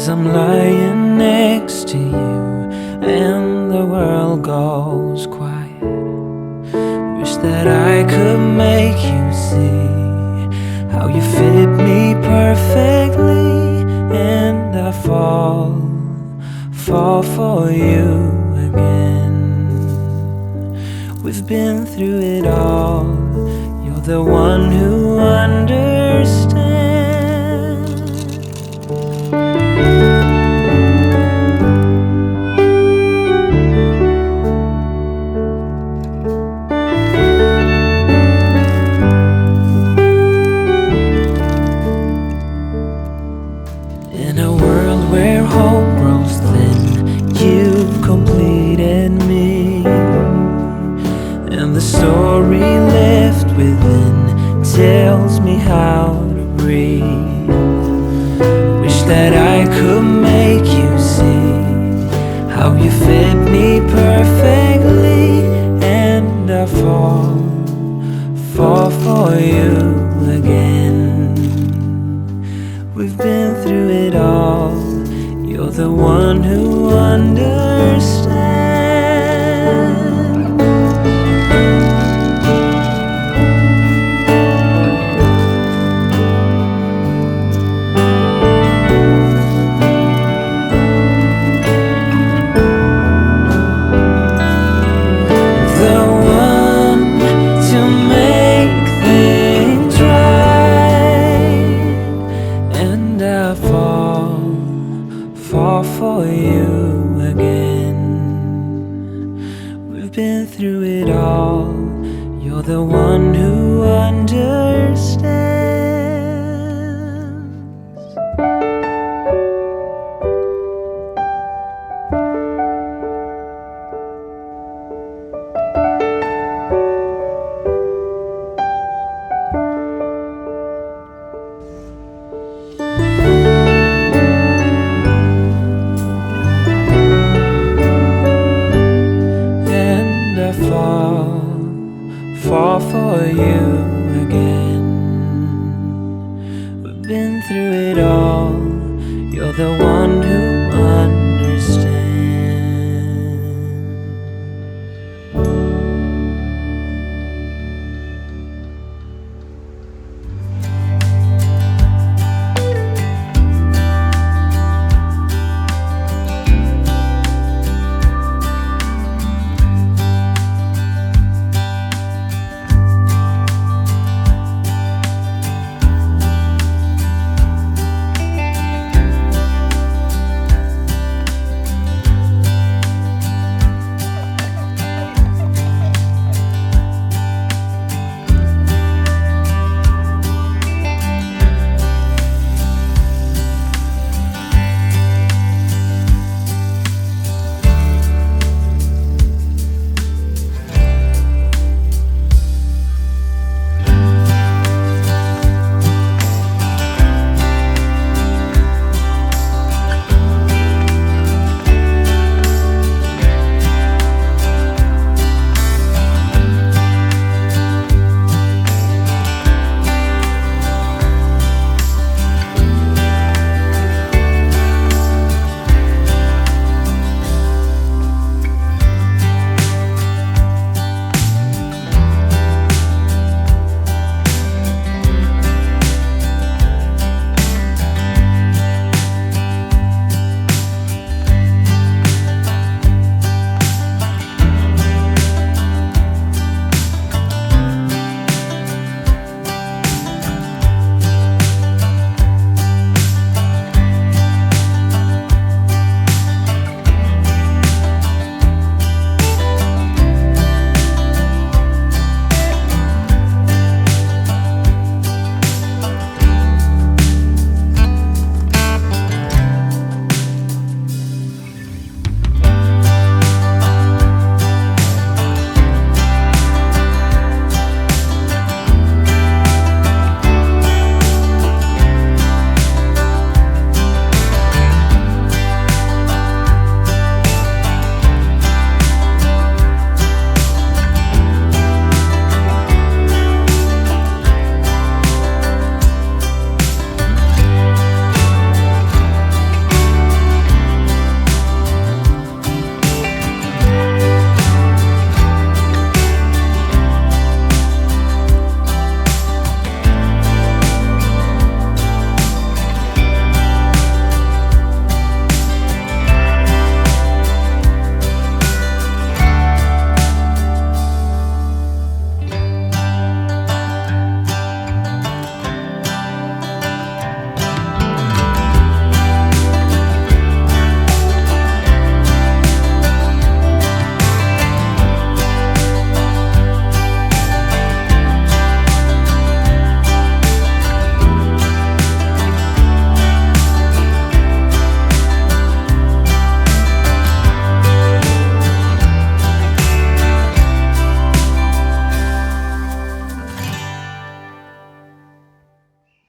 As I'm lying next to you and the world goes quiet, wish that I could make you see how you fit me perfectly, and I fall for you again. We've been through it all, you're the one who understands. In a world where hope grows thin, you've completed me, and the story left within tells me how to breathe. Wish that I could make you see how you fit me perfectly, and I fall for you again. We've been through it all, you're the one who understands. The one to make things right, and I fall for you again. We've been through it all, you're the one who understands. Fall for you again. We've been through it all, you're the one who